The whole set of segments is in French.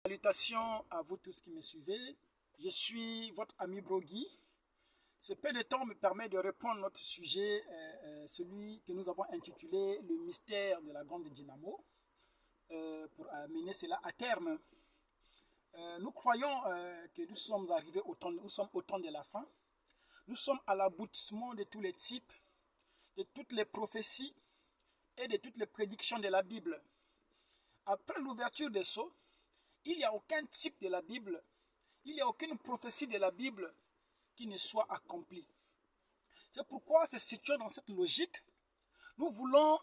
Salutations à vous tous qui me suivez. Je suis votre ami Brogui. Ce peu de temps me permet de reprendre notre sujet, celui que nous avons intitulé le mystère de la grande dynamo, pour amener cela à terme. Nous croyons que nous sommes arrivés nous sommes au temps de la fin. Nous sommes à l'aboutissement de tous les types, de toutes les prophéties et de toutes les prédictions de la Bible. Après l'ouverture des sceaux, il n'y a aucun type de la Bible, il n'y a aucune prophétie de la Bible qui ne soit accomplie. C'est pourquoi, se situant dans cette logique, nous voulons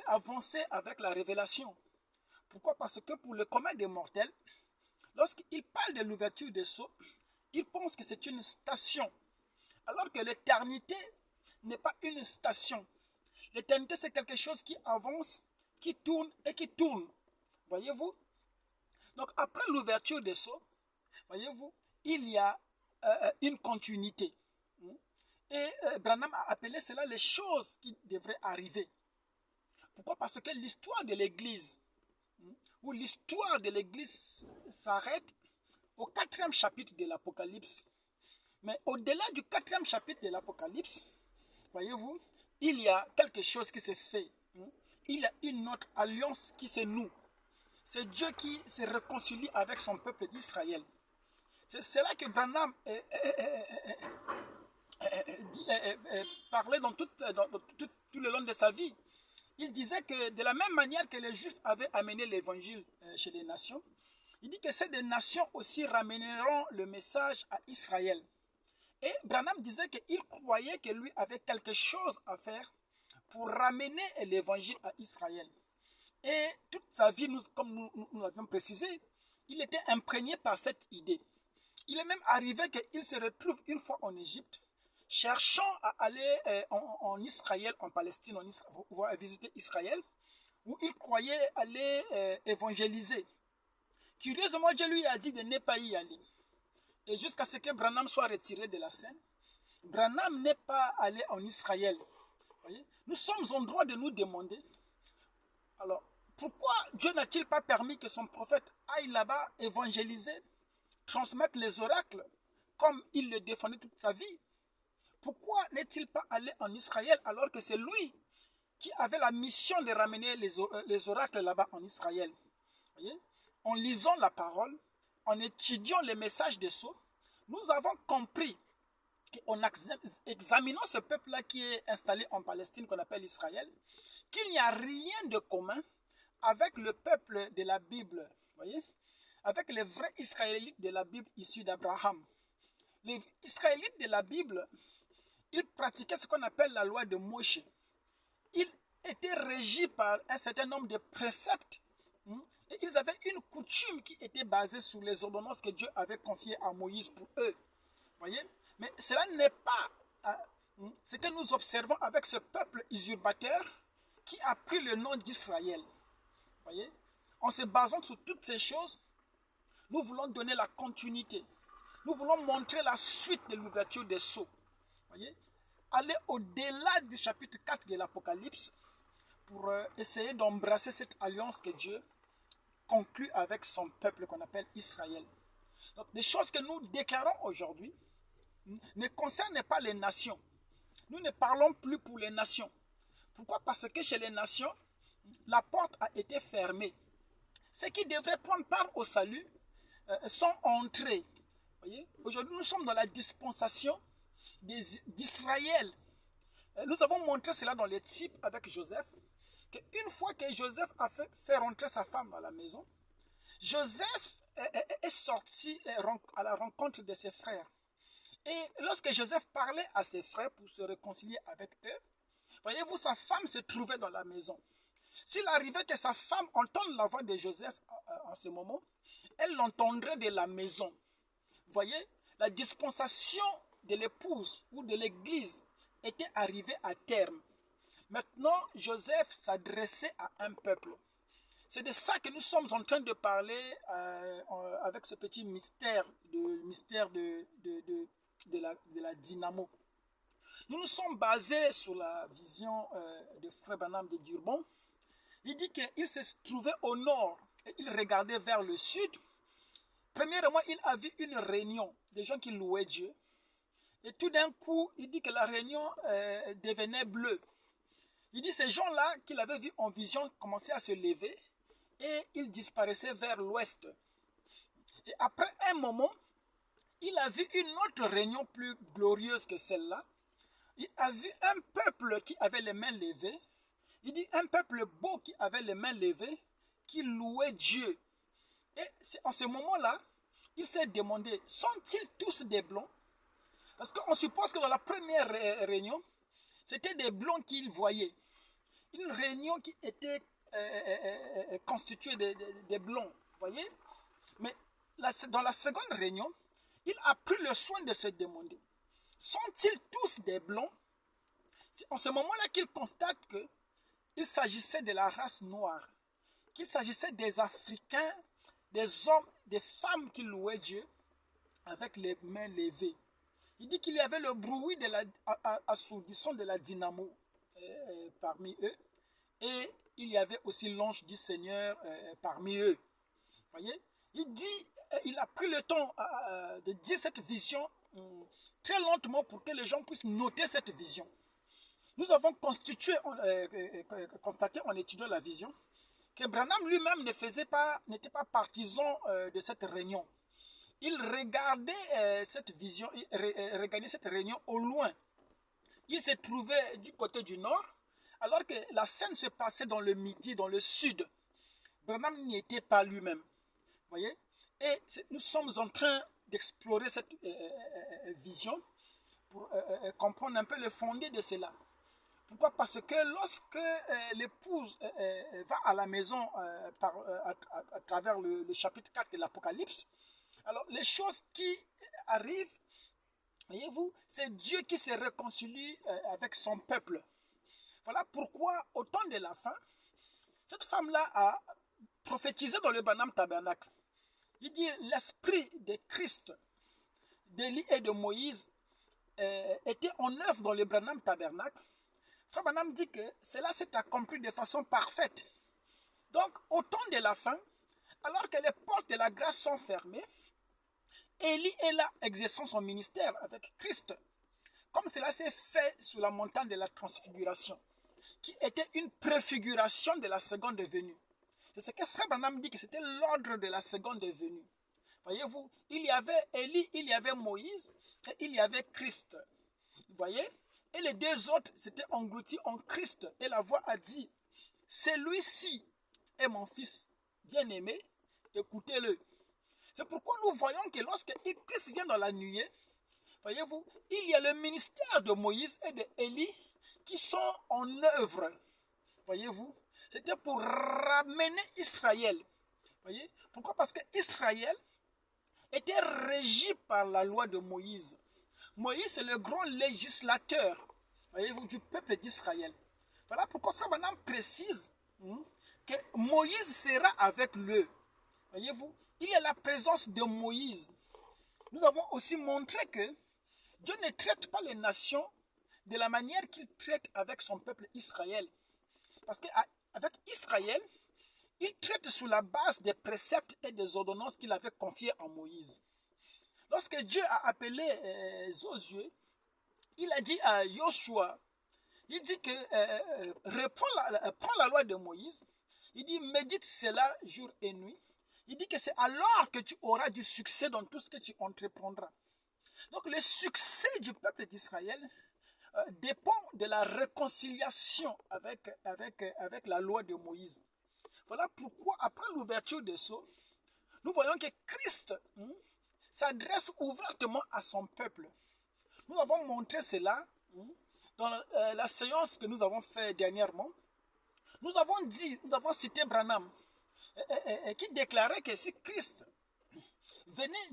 avancer avec la révélation. Pourquoi? Parce que pour le commun des mortels, lorsqu'il parle de l'ouverture des sceaux, il pense que c'est une station, alors que l'éternité n'est pas une station. L'éternité, c'est quelque chose qui avance, qui tourne et qui tourne. Voyez-vous? Donc, après l'ouverture des sceaux, voyez-vous, il y a une continuité. Et Branham a appelé cela les choses qui devraient arriver. Pourquoi? Parce que l'histoire de l'Église, ou l'histoire de l'Église s'arrête au 4e chapitre de l'Apocalypse. Mais au-delà du 4e chapitre de l'Apocalypse, voyez-vous, il y a quelque chose qui s'est fait. Il y a une autre alliance qui se noue. C'est Dieu qui se réconcilie avec son peuple d'Israël. C'est là que Branham parlait tout le long de sa vie. Il disait que de la même manière que les Juifs avaient amené l'évangile chez les nations, il dit que ces des nations aussi ramèneront le message à Israël. Et Branham disait qu'il croyait que lui avait quelque chose à faire pour ramener l'évangile à Israël. Et toute sa vie, comme nous l'avions précisé, il était imprégné par cette idée. Il est même arrivé qu'il se retrouve une fois en Égypte, cherchant à aller en Israël, en Palestine, pour visiter Israël, où il croyait aller évangéliser. Curieusement, Dieu lui a dit de ne pas y aller. Et jusqu'à ce que Branham soit retiré de la scène, Branham n'est pas allé en Israël. Voyez? Nous sommes en droit de nous demander, alors, pourquoi Dieu n'a-t-il pas permis que son prophète aille là-bas évangéliser, transmettre les oracles, comme il le défendait toute sa vie? Pourquoi n'est-il pas allé en Israël alors que c'est lui qui avait la mission de ramener les oracles là-bas en Israël? Voyez? En lisant la parole, en étudiant les messages des sceaux, nous avons compris qu'en examinant ce peuple-là qui est installé en Palestine, qu'on appelle Israël, qu'il n'y a rien de commun avec le peuple de la Bible, voyez, avec les vrais Israélites de la Bible issus d'Abraham. Les Israélites de la Bible, ils pratiquaient ce qu'on appelle la loi de Moshe. Ils étaient régis par un certain nombre de préceptes. Et ils avaient une coutume qui était basée sur les ordonnances que Dieu avait confiées à Moïse pour eux. Voyez? Mais cela n'est pas ce que nous observons avec ce peuple usurpateur qui a pris le nom d'Israël. Voyez? En se basant sur toutes ces choses, nous voulons donner la continuité. Nous voulons montrer la suite de l'ouverture des sceaux. Voyez? Aller au-delà du chapitre 4 de l'Apocalypse pour essayer d'embrasser cette alliance que Dieu conclut avec son peuple qu'on appelle Israël. Donc, les choses que nous déclarons aujourd'hui ne concernent pas les nations. Nous ne parlons plus pour les nations. Pourquoi? Parce que chez les nations, la porte a été fermée. Ceux qui devraient prendre part au salut sont entrés. Aujourd'hui, nous sommes dans la dispensation d'Israël. Nous avons montré cela dans les types avec Joseph, qu'une fois que Joseph a fait rentrer sa femme dans la maison, Joseph est sorti à la rencontre de ses frères. Et lorsque Joseph parlait à ses frères pour se réconcilier avec eux, voyez-vous, sa femme se trouvait dans la maison. S'il arrivait que sa femme entende la voix de Joseph en ce moment, elle l'entendrait de la maison. Voyez, la dispensation de l'épouse ou de l'église était arrivée à terme. Maintenant, Joseph s'adressait à un peuple. C'est de ça que nous sommes en train de parler avec ce petit mystère de la dynamo. Nous nous sommes basés sur la vision de Frère Branham de Durban. Il dit qu'il se trouvait au nord et il regardait vers le sud Premièrement, il a vu une réunion des gens qui louaient Dieu. Et tout d'un coup, il dit que la réunion devenait bleue. Il dit ces gens-là qu'il avait vus en vision commençaient à se lever et ils disparaissaient vers l'ouest. Et après un moment, il a vu une autre réunion plus glorieuse que celle-là. Il a vu un peuple qui avait les mains levées. Il dit un peuple beau qui avait les mains levées, qui louait Dieu. Et en ce moment-là, il s'est demandé, sont-ils tous des blonds? Parce qu'on suppose que dans la première réunion, c'était des blonds qu'il voyait. Une réunion qui était constituée des blonds, voyez? Mais dans la seconde réunion, il a pris le soin de se demander, sont-ils tous des blonds? C'est en ce moment-là qu'il constate qu'il s'agissait de la race noire, qu'il s'agissait des Africains, des hommes, des femmes qui louaient Dieu avec les mains levées. Il dit qu'il y avait le bruit de assourdissant de la dynamo parmi eux, et il y avait aussi l'ange du Seigneur parmi eux. Voyez? Il a pris le temps de dire cette vision très lentement pour que les gens puissent noter cette vision. Nous avons constaté en étudiant la vision que Branham lui-même n'était pas partisan de cette réunion. Il regardait cette vision, il regardait cette réunion au loin. Il se trouvait du côté du nord, alors que la scène se passait dans le midi, dans le sud. Branham n'y était pas lui-même. Voyez? Et nous sommes en train d'explorer cette vision pour comprendre un peu le fondé de cela. Pourquoi? Parce que lorsque l'épouse va à la maison à travers le chapitre 4 de l'Apocalypse, alors les choses qui arrivent, voyez-vous, c'est Dieu qui se réconcilie avec son peuple. Voilà pourquoi au temps de la fin, cette femme-là a prophétisé dans le Branham Tabernacle. Il dit l'esprit de Christ, d'Élie et de Moïse était en œuvre dans le Branham Tabernacle. Frère Branham dit que cela s'est accompli de façon parfaite. Donc, au temps de la fin, alors que les portes de la grâce sont fermées, Élie est là exerçant son ministère avec Christ, comme cela s'est fait sur la montagne de la transfiguration, qui était une préfiguration de la seconde venue. C'est ce que Frère Branham dit que c'était l'ordre de la seconde venue. Voyez-vous, il y avait Élie, il y avait Moïse et il y avait Christ. Vous voyez? Et les deux autres s'étaient engloutis en Christ. Et la voix a dit, celui-ci est mon fils bien-aimé, écoutez-le. C'est pourquoi nous voyons que lorsque Christ vient dans la nuée, voyez-vous, il y a le ministère de Moïse et d'Élie qui sont en œuvre. Voyez-vous, c'était pour ramener Israël. Voyez, pourquoi? Parce que Israël était régi par la loi de Moïse. Moïse, c'est le grand législateur, voyez-vous, du peuple d'Israël. Voilà pourquoi Frère Branham précise que Moïse sera avec eux. Voyez-vous, il y a la présence de Moïse. Nous avons aussi montré que Dieu ne traite pas les nations de la manière qu'il traite avec son peuple Israël. Parce qu'avec Israël, il traite sous la base des préceptes et des ordonnances qu'il avait confiées à Moïse. Lorsque Dieu a appelé Josué, il a dit à Joshua, il dit que prends la loi de Moïse, il dit médite cela jour et nuit. Il dit que c'est alors que tu auras du succès dans tout ce que tu entreprendras. Donc le succès du peuple d'Israël dépend de la réconciliation avec la loi de Moïse. Voilà pourquoi après l'ouverture des sceaux, nous voyons que Christ s'adresse ouvertement à son peuple. Nous avons montré cela dans la séance que nous avons faite dernièrement. Nous avons cité Branham qui déclarait que si Christ venait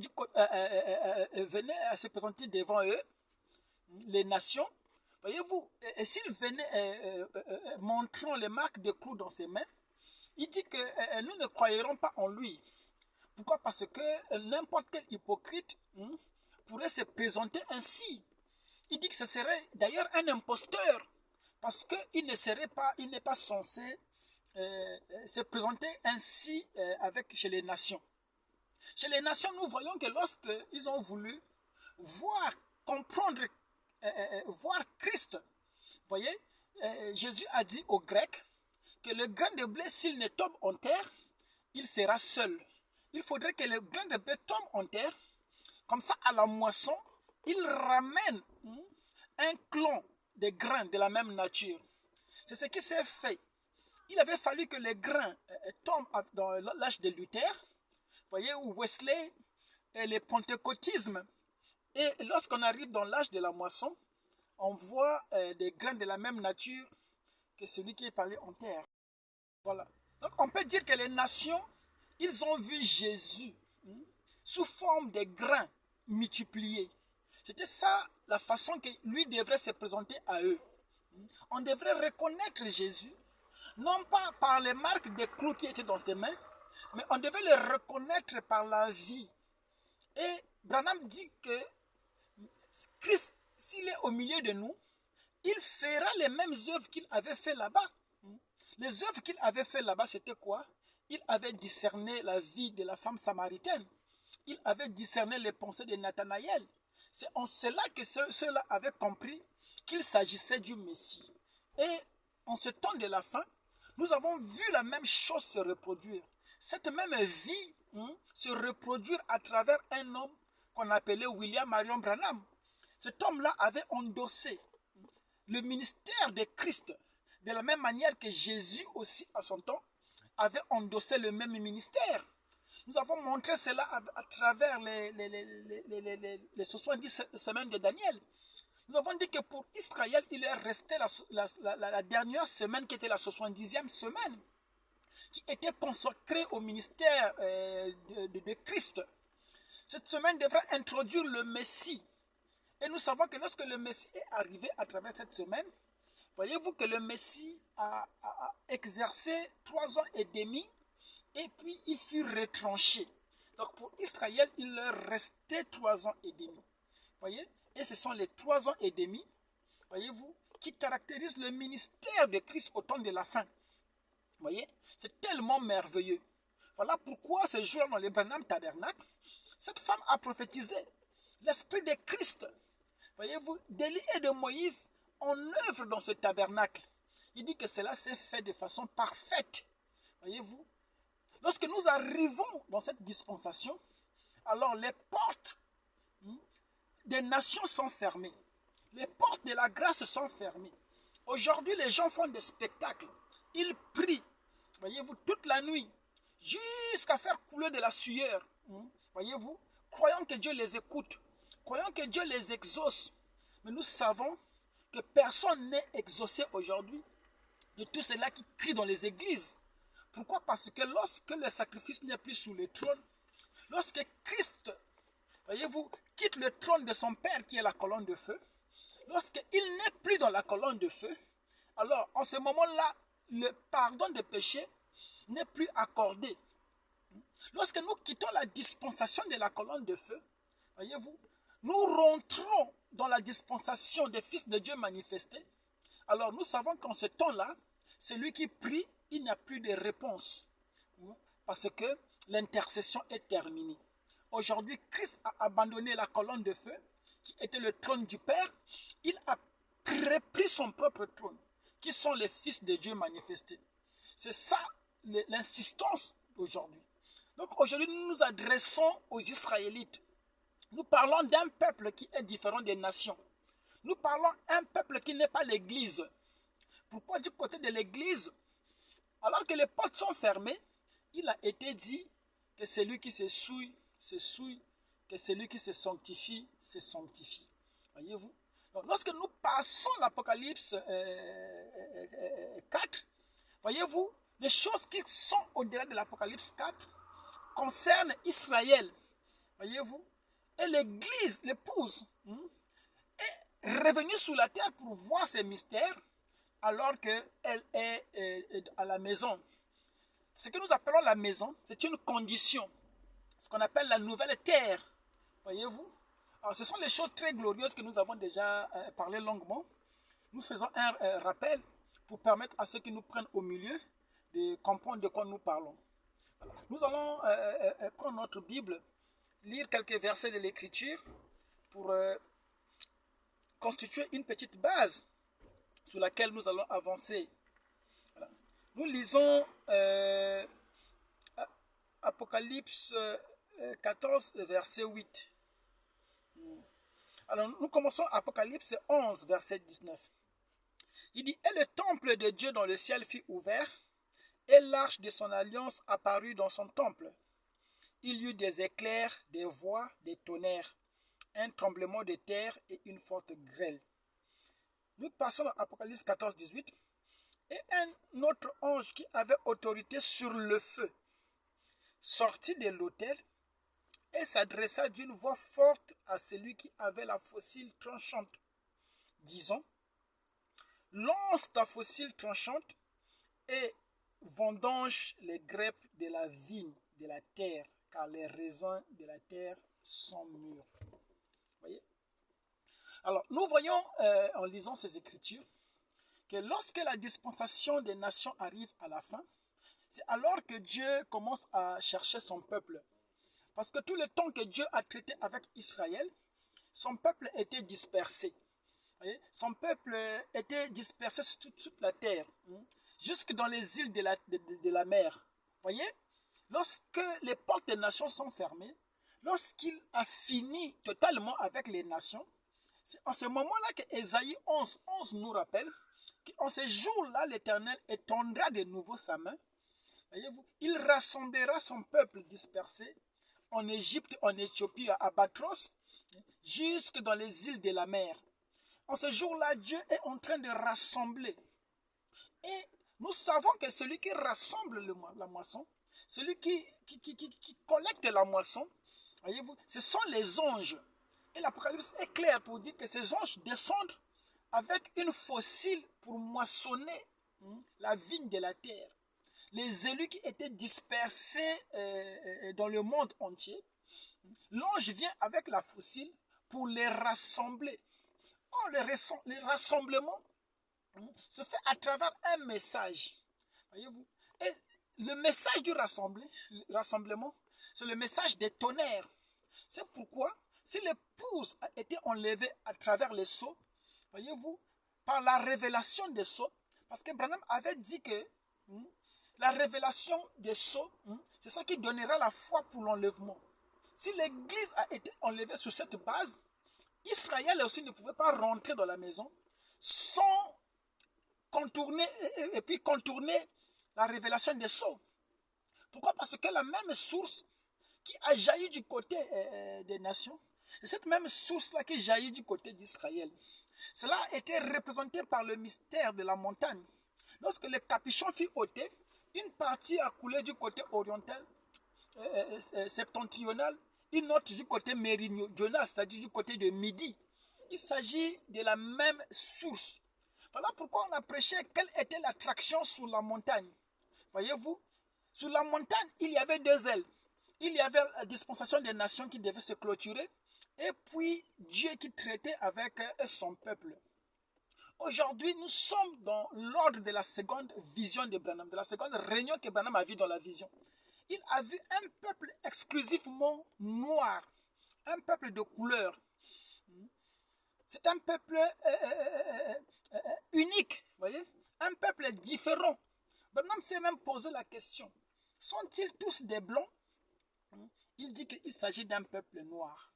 à se présenter devant eux, les nations, voyez-vous, et s'il venait montrant les marques de clous dans ses mains, il dit que nous ne croyerons pas en lui. Pourquoi? Parce que n'importe quel hypocrite pourrait se présenter ainsi. Il dit que ce serait d'ailleurs un imposteur, parce qu'il n'est pas censé se présenter ainsi chez les nations. Chez les nations, nous voyons que lorsqu'ils ont voulu voir, comprendre, voir Christ, vous voyez, Jésus a dit aux Grecs que le grain de blé, s'il ne tombe en terre, il sera seul. Il faudrait que le grain de blé tombe en terre, comme ça à la moisson, il ramène un clon de grains de la même nature. C'est ce qui s'est fait. Il avait fallu que les grains tombent dans l'âge de Luther, vous voyez, où Wesley et le pentecôtisme. Et lorsqu'on arrive dans l'âge de la moisson, on voit des grains de la même nature que celui qui est parlé en terre. Voilà. Donc on peut dire que les nations, ils ont vu Jésus sous forme de grains multipliés. C'était ça la façon que lui devrait se présenter à eux. On devrait reconnaître Jésus, non pas par les marques des clous qui étaient dans ses mains, mais on devait le reconnaître par la vie. Et Branham dit que Christ, s'il est au milieu de nous, il fera les mêmes œuvres qu'il avait fait là-bas. Les œuvres qu'il avait fait là-bas, c'était quoi? Il avait discerné la vie de la femme samaritaine. Il avait discerné les pensées de Nathanaël. C'est en cela que ceux-là avaient compris qu'il s'agissait du Messie. Et en ce temps de la fin, nous avons vu la même chose se reproduire. Cette même vie se reproduire à travers un homme qu'on appelait William Marion Branham. Cet homme-là avait endossé le ministère de Christ de la même manière que Jésus aussi à son temps avait endossé le même ministère. Nous avons montré cela à travers les 70 semaines de Daniel. Nous avons dit que pour Israël, il est resté la dernière semaine qui était la 70e semaine, qui était consacrée au ministère de Christ. Cette semaine devrait introduire le Messie. Et nous savons que lorsque le Messie est arrivé à travers cette semaine, voyez-vous que le Messie a exercé 3 ans et demi et puis il fut retranché. Donc pour Israël, il leur restait 3 ans et demi. Voyez? Et ce sont les 3 ans et demi, voyez-vous, qui caractérisent le ministère de Christ au temps de la fin. Voyez? C'est tellement merveilleux. Voilà pourquoi ce jour dans le Branham Tabernacle, cette femme a prophétisé l'esprit de Christ. Voyez-vous, d'Élie et de Moïse en œuvre dans ce tabernacle. Il dit que cela s'est fait de façon parfaite. Voyez-vous, lorsque nous arrivons dans cette dispensation, alors les portes des nations sont fermées. Les portes de la grâce sont fermées. Aujourd'hui, les gens font des spectacles. Ils prient, voyez-vous, toute la nuit, jusqu'à faire couler de la sueur. Voyez-vous, croyant que Dieu les écoute, croyant que Dieu les exauce. Mais nous savons que personne n'est exaucé aujourd'hui de tout cela qui crie dans les églises. Pourquoi? Parce que lorsque le sacrifice n'est plus sous le trône, lorsque Christ, voyez-vous, quitte le trône de son Père qui est la colonne de feu, lorsqu'il n'est plus dans la colonne de feu, alors en ce moment-là, le pardon des péchés n'est plus accordé. Lorsque nous quittons la dispensation de la colonne de feu, voyez-vous, nous rentrons dans la dispensation des fils de Dieu manifestés. Alors nous savons qu'en ce temps-là, celui qui prie, il n'y a plus de réponse. Parce que l'intercession est terminée. Aujourd'hui, Christ a abandonné la colonne de feu, qui était le trône du Père. Il a repris son propre trône, qui sont les fils de Dieu manifestés. C'est ça l'insistance d'aujourd'hui. Donc aujourd'hui, nous nous adressons aux Israélites. Nous parlons d'un peuple qui est différent des nations. Nous parlons d'un peuple qui n'est pas l'Église. Pourquoi du côté de l'Église, alors que les portes sont fermées, il a été dit que celui qui se souille, que celui qui se sanctifie. Voyez-vous? Donc, lorsque nous passons l'Apocalypse 4, voyez-vous, les choses qui sont au-delà de l'Apocalypse 4 concernent Israël. Voyez-vous? Et l'Église, l'épouse, est revenue sur la terre pour voir ces mystères alors qu'elle est à la maison. Ce que nous appelons la maison, c'est une condition. Ce qu'on appelle la nouvelle terre. Voyez-vous? Alors, ce sont les choses très glorieuses que nous avons déjà parlé longuement. Nous faisons un rappel pour permettre à ceux qui nous prennent au milieu de comprendre de quoi nous parlons. Nous allons prendre notre Bible, lire quelques versets de l'Écriture pour constituer une petite base sur laquelle nous allons avancer. Voilà. Nous lisons Apocalypse 14, verset 8. Alors, nous commençons Apocalypse 11, verset 19. Il dit, « Et le temple de Dieu dans le ciel fut ouvert, et l'arche de son alliance apparut dans son temple. Il y eut des éclairs, des voix, des tonnerres, un tremblement de terre et une forte grêle. » Nous passons à Apocalypse 14, 18. « Et un autre ange qui avait autorité sur le feu sortit de l'autel et s'adressa d'une voix forte à celui qui avait la faucille tranchante, disant, « Lance ta faucille tranchante et vendange les grappes de la vigne de la terre, car les raisins de la terre sont mûrs. » Voyez? Alors, nous voyons en lisant ces écritures que lorsque la dispensation des nations arrive à la fin, c'est alors que Dieu commence à chercher son peuple. Parce que tout le temps que Dieu a traité avec Israël, son peuple était dispersé. Voyez? Son peuple était dispersé sur toute la terre, jusque dans les îles de la mer. Voyez? Lorsque les portes des nations sont fermées, lorsqu'il a fini totalement avec les nations, c'est en ce moment-là que Ésaïe 11, 11 nous rappelle qu'en ce jour-là, l'Éternel étendra de nouveau sa main. Voyez-vous? Il rassemblera son peuple dispersé en Égypte, en Éthiopie, à Abatros, jusque dans les îles de la mer. En ce jour-là, Dieu est en train de rassembler. Et nous savons que celui qui rassemble la moisson, celui qui collecte la moisson, voyez-vous, ce sont les anges. Et l'Apocalypse est clair pour dire que ces anges descendent avec une faucille pour moissonner la vigne de la terre. Les élus qui étaient dispersés dans le monde entier, l'ange vient avec la faucille pour les rassembler. Or, le rassemblement se fait à travers un message. Voyez-vous? Et le message du rassemblement, c'est le message des tonnerres. C'est pourquoi, si l'épouse a été enlevée à travers les sceaux, voyez-vous, par la révélation des sceaux, parce que Branham avait dit que la révélation des sceaux, c'est ça qui donnera la foi pour l'enlèvement. Si l'église a été enlevée sur cette base, Israël aussi ne pouvait pas rentrer dans la maison sans contourner et puis contourner la révélation des sceaux. Pourquoi? Parce que la même source qui a jailli du côté des nations, c'est cette même source-là qui jaillit du côté d'Israël. Cela a été représenté par le mystère de la montagne. Lorsque le capuchon fut ôté, une partie a coulé du côté oriental, septentrional, une autre du côté méridional, c'est-à-dire du côté de Midi. Il s'agit de la même source. Voilà pourquoi on a prêché quelle était l'attraction sur la montagne. Voyez-vous, sur la montagne, il y avait deux ailes. Il y avait la dispensation des nations qui devait se clôturer, et puis Dieu qui traitait avec son peuple. Aujourd'hui, nous sommes dans l'ordre de la seconde vision de Branham, de la seconde réunion que Branham a vue dans la vision. Il a vu un peuple exclusivement noir, un peuple de couleur. C'est un peuple unique, voyez, un peuple différent. Branham s'est même posé la question, sont-ils tous des blancs? Il dit qu'il s'agit d'un peuple noir.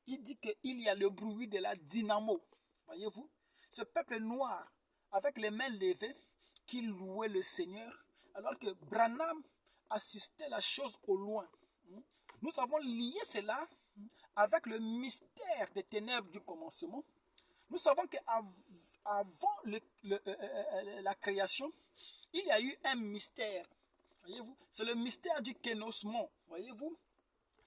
Il dit qu'il y a le bruit de la dynamo, voyez-vous. Ce peuple noir, avec les mains levées, qui louait le Seigneur, alors que Branham assistait la chose au loin. Nous avons lié cela avec le mystère des ténèbres du commencement. Nous savons qu'avant la création, il y a eu un mystère. Voyez-vous, c'est le mystère du kénosement. Voyez-vous,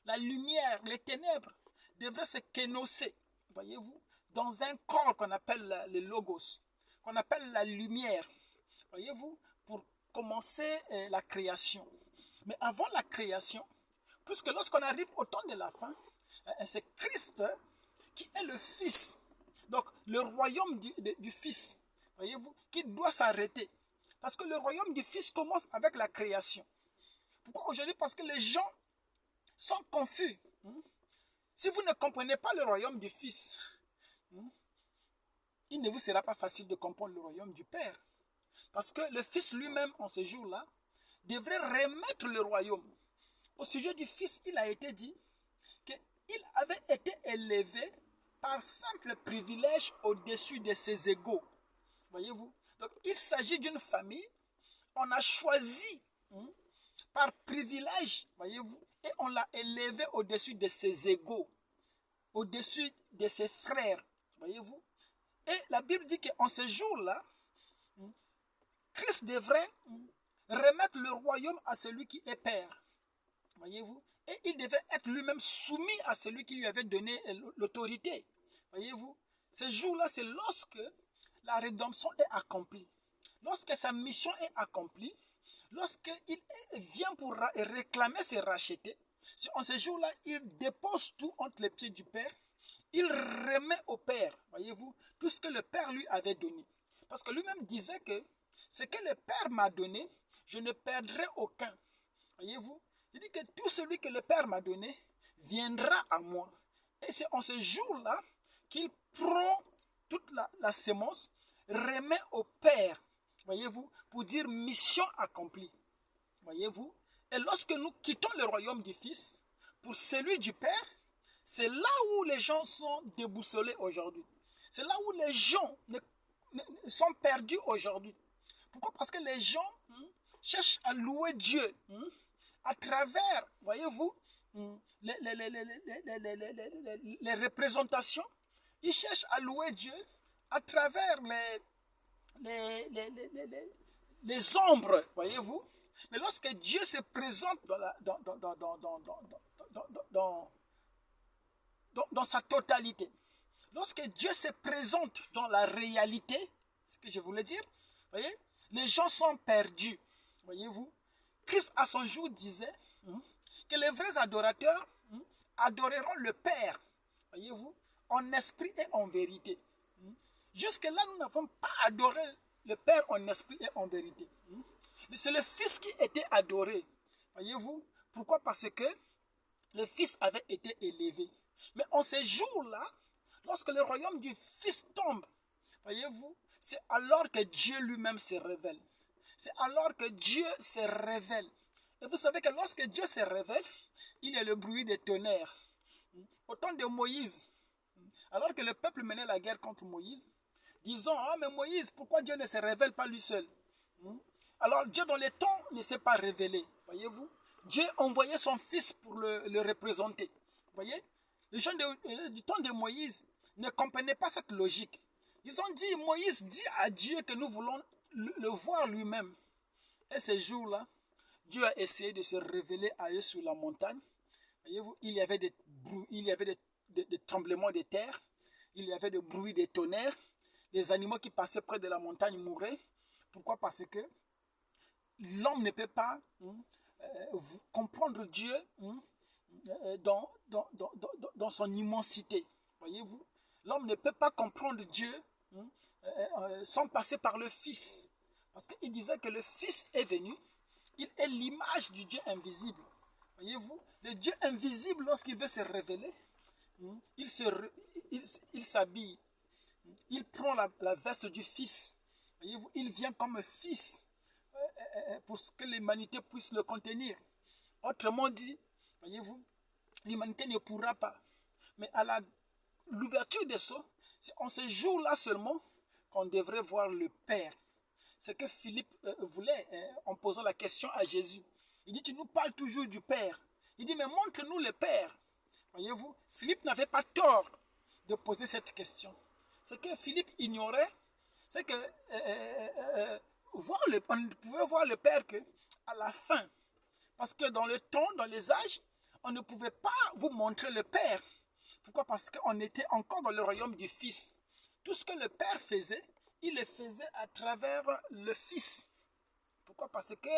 la lumière, les ténèbres devraient se kénosser. Voyez-vous, dans un corps qu'on appelle le logos, qu'on appelle la lumière, voyez-vous, pour commencer la création. Mais avant la création, puisque lorsqu'on arrive au temps de la fin, c'est Christ qui est le Fils. Donc, le royaume du Fils, voyez-vous, qui doit s'arrêter. Parce que le royaume du Fils commence avec la création. Pourquoi aujourd'hui? Parce que les gens sont confus. Si vous ne comprenez pas le royaume du Fils, il ne vous sera pas facile de comprendre le royaume du Père. Parce que le Fils lui-même, en ce jour-là, devrait remettre le royaume. Au sujet du Fils, il a été dit qu'il avait été élevé par simple privilège au-dessus de ses égaux. Voyez-vous? Donc, il s'agit d'une famille. On a choisi par privilège, voyez-vous, et on l'a élevé au-dessus de ses égaux, au-dessus de ses frères, voyez-vous. Et la Bible dit qu'en ce jour-là, Christ devrait remettre le royaume à celui qui est Père, voyez-vous. Et il devrait être lui-même soumis à celui qui lui avait donné l'autorité, voyez-vous. Ce jour-là, c'est lorsque la rédemption est accomplie, lorsque sa mission est accomplie, lorsqu'il vient pour réclamer ses rachetés. En ce jour-là, il dépose tout entre les pieds du Père. Il remet au Père, voyez-vous, tout ce que le Père lui avait donné. Parce que lui-même disait que ce que le Père m'a donné, je ne perdrai aucun. Voyez-vous, il dit que tout celui que le Père m'a donné viendra à moi. Et c'est en ce jour-là qu'il prend toute la sémence, remet au Père, voyez-vous, pour dire mission accomplie. Voyez-vous, et lorsque nous quittons le royaume du Fils pour celui du Père, c'est là où les gens sont déboussolés aujourd'hui. C'est là où les gens sont perdus aujourd'hui. Pourquoi? Parce que les gens cherchent à louer Dieu à travers, voyez-vous, les représentations. Ils cherchent à louer Dieu à travers les ombres, voyez-vous. Mais lorsque Dieu se présente dans sa totalité, lorsque Dieu se présente dans la réalité, ce que je voulais dire, voyez, les gens sont perdus, voyez-vous. Christ à son jour disait que les vrais adorateurs adoreront le Père, voyez-vous, en esprit et en vérité. Jusque-là, nous n'avons pas adoré le Père en esprit et en vérité. C'est le Fils qui était adoré, voyez-vous. Pourquoi? Parce que le Fils avait été élevé. Mais en ces jours-là, lorsque le royaume du Fils tombe, voyez-vous, c'est alors que Dieu lui-même se révèle. C'est alors que Dieu se révèle. Et vous savez que lorsque Dieu se révèle, il y a le bruit des tonnerres. Au temps de Moïse, alors que le peuple menait la guerre contre Moïse, disant, ah mais Moïse, pourquoi Dieu ne se révèle pas lui seul? Alors Dieu dans les temps ne s'est pas révélé, voyez-vous. Dieu envoyait son fils pour le représenter, voyez. Les gens du temps de Moïse ne comprenaient pas cette logique. Ils ont dit, Moïse dit à Dieu que nous voulons le voir lui-même. Et ces jours-là, Dieu a essayé de se révéler à eux sur la montagne. Voyez-vous, il y avait des tremblements de terre, il y avait des bruits des tonnerres, les animaux qui passaient près de la montagne mouraient. Pourquoi? Parce que l'homme ne peut pas comprendre Dieu dans son immensité. Voyez-vous, l'homme ne peut pas comprendre Dieu sans passer par le Fils. Parce qu'il disait que le Fils est venu, il est l'image du Dieu invisible. Voyez-vous, le Dieu invisible, lorsqu'il veut se révéler, il s'habille, il prend la veste du Fils. Voyez-vous, il vient comme Fils pour que l'humanité puisse le contenir. Autrement dit, voyez-vous, l'humanité ne pourra pas. Mais à l'ouverture des sceaux, c'est en ce jour-là seulement qu'on devrait voir le Père. C'est que Philippe voulait en posant la question à Jésus. Il dit, tu nous parles toujours du Père. Il dit, mais montre-nous le Père. Voyez-vous, Philippe n'avait pas tort de poser cette question. Ce que Philippe ignorait, c'est que on ne pouvait voir le Père qu'à la fin. Parce que dans le temps, dans les âges, on ne pouvait pas vous montrer le Père. Pourquoi? Parce qu'on était encore dans le royaume du Fils. Tout ce que le Père faisait, il le faisait à travers le Fils. Pourquoi? Parce que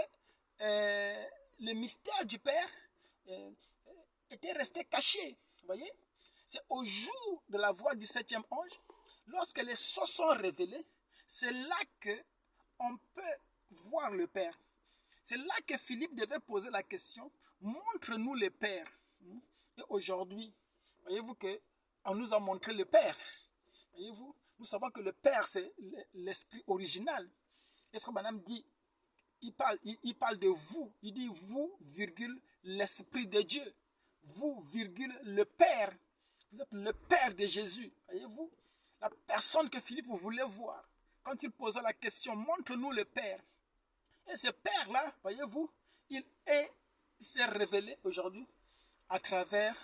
le mystère du Père était resté caché. Vous voyez? C'est au jour de la voix du 7e ange, lorsque les sceaux sont révélés, c'est là qu'on peut voir le Père. C'est là que Philippe devait poser la question, montre-nous le Père. Et aujourd'hui, voyez-vous qu'on nous a montré le Père. Voyez-vous, nous savons que le Père, c'est l'esprit original. Et Frère Branham dit, il parle de vous. Il dit vous, virgule, l'esprit de Dieu. Vous, virgule, le Père. Vous êtes le Père de Jésus. Voyez-vous, la personne que Philippe voulait voir. Quand il posait la question, montre-nous le Père. Et ce Père-là, voyez-vous, il s'est révélé aujourd'hui à travers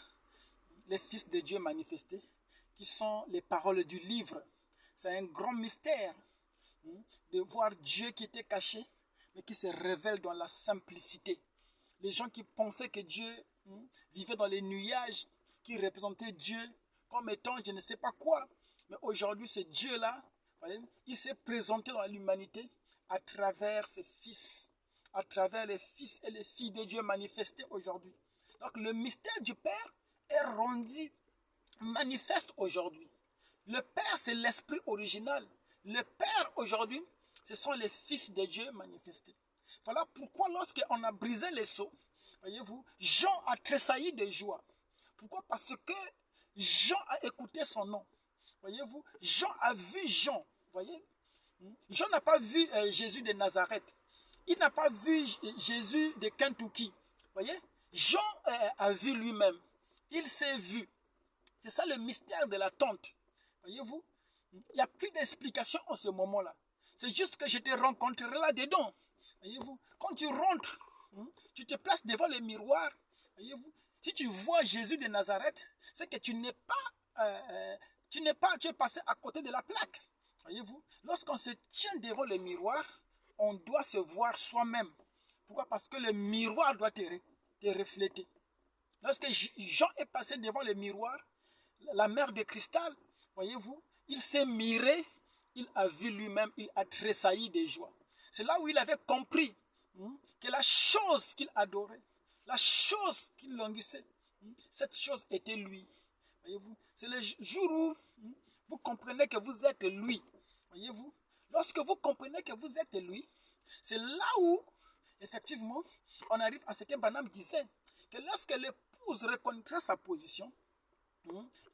les fils de Dieu manifestés, qui sont les paroles du livre. C'est un grand mystère de voir Dieu qui était caché, mais qui se révèle dans la simplicité. Les gens qui pensaient que Dieu vivait dans les nuages, qui représentaient Dieu comme étant je ne sais pas quoi. Mais aujourd'hui, ce Dieu-là, il s'est présenté dans l'humanité à travers ses fils, à travers les fils et les filles de Dieu manifestés aujourd'hui. Donc le mystère du Père est rendu manifeste aujourd'hui. Le Père, c'est l'esprit original. Le Père, aujourd'hui, ce sont les fils de Dieu manifestés. Voilà pourquoi lorsqu'on a brisé les sceaux, voyez-vous, Jean a tressailli de joie. Pourquoi? Parce que Jean a écouté son nom. Voyez-vous, Jean a vu Jean. Voyez, Jean n'a pas vu Jésus de Nazareth. Il n'a pas vu Jésus de Kentucky. Voyez, Jean a vu lui-même. Il s'est vu. C'est ça le mystère de l'attente. Voyez-vous, il n'y a plus d'explication en ce moment-là. C'est juste que je te rencontrerai là-dedans. Voyez-vous, quand tu rentres, tu te places devant le miroir. Voyez-vous, si tu vois Jésus de Nazareth, c'est que tu es passé à côté de la plaque. Voyez-vous, lorsqu'on se tient devant le miroir, on doit se voir soi-même. Pourquoi? Parce que le miroir doit te refléter. Lorsque Jean est passé devant le miroir, la mer de cristal, voyez-vous, il s'est miré, il a vu lui-même, il a tressailli de joie. C'est là où il avait compris que la chose qu'il adorait, la chose qu'il languissait, cette chose était lui. Voyez-vous, c'est le jour où vous comprenez que vous êtes lui. Voyez-vous, lorsque vous comprenez que vous êtes lui, c'est là où, effectivement, on arrive à ce que Branham disait, que lorsque l'épouse reconnaîtra sa position,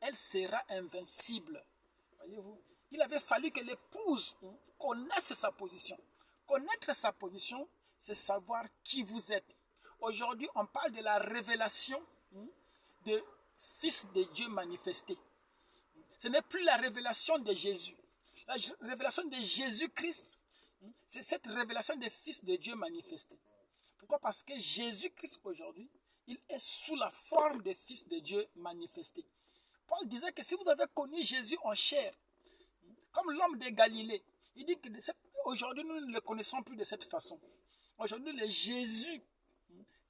elle sera invincible. Voyez-vous, il avait fallu que l'épouse connaisse sa position. Connaître sa position, c'est savoir qui vous êtes. Aujourd'hui, on parle de la révélation de Fils de Dieu manifesté. Ce n'est plus la révélation de Jésus. La révélation de Jésus-Christ, c'est cette révélation des Fils de Dieu manifesté. Pourquoi? Parce que Jésus-Christ aujourd'hui, il est sous la forme des Fils de Dieu manifestés. Paul disait que si vous avez connu Jésus en chair, comme l'homme de Galilée, il dit que aujourd'hui nous ne le connaissons plus de cette façon. Aujourd'hui, le Jésus,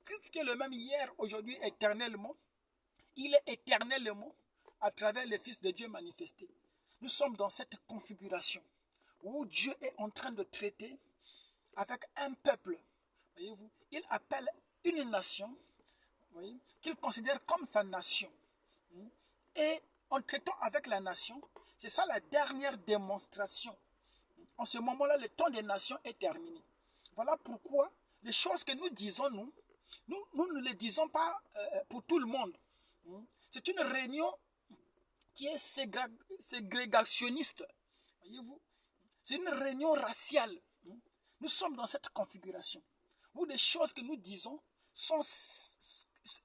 Christ qui est le même hier, aujourd'hui, éternellement, il est éternellement à travers le Fils de Dieu manifesté. Nous sommes dans cette configuration où Dieu est en train de traiter avec un peuple. Voyez-vous, il appelle une nation qu'il considère comme sa nation. Et en traitant avec la nation, c'est ça la dernière démonstration. En ce moment-là, le temps des nations est terminé. Voilà pourquoi les choses que nous disons, nous ne les disons pas pour tout le monde. C'est une réunion qui est ségrégationniste. Voyez-vous, c'est une réunion raciale. Nous sommes dans cette configuration où les choses que nous disons sont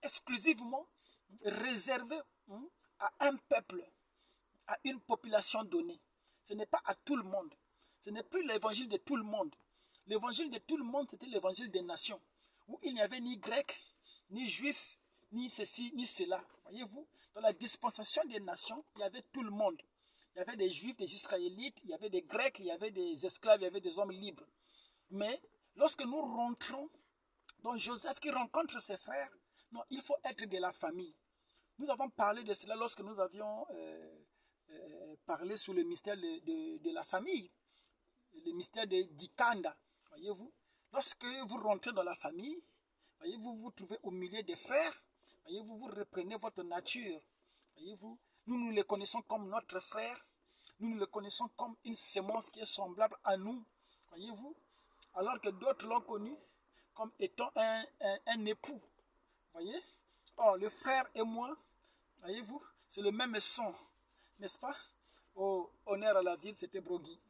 exclusivement réservées à un peuple, à une population donnée. Ce n'est pas à tout le monde. Ce n'est plus l'évangile de tout le monde. L'évangile de tout le monde, c'était l'évangile des nations, où il n'y avait ni grec, ni juif, ni ceci, ni cela. Voyez-vous, dans la dispensation des nations, il y avait tout le monde. Il y avait des juifs, des israélites, il y avait des grecs, il y avait des esclaves, il y avait des hommes libres. Mais lorsque nous rentrons dans Joseph qui rencontre ses frères, non, il faut être de la famille. Nous avons parlé de cela lorsque nous avions parlé sur le mystère de la famille, le mystère de Dikanda. Voyez-vous, lorsque vous rentrez dans la famille, voyez-vous, vous trouvez au milieu des frères, voyez-vous, vous reprenez votre nature. Voyez-vous, nous les connaissons comme notre frère, nous le connaissons comme une sémence qui est semblable à nous. Voyez-vous, alors que d'autres l'ont connu comme étant un époux. Voyez? Or, le frère et moi, voyez-vous, c'est le même son, n'est-ce pas? Oh, honneur à la ville, c'était Brogui.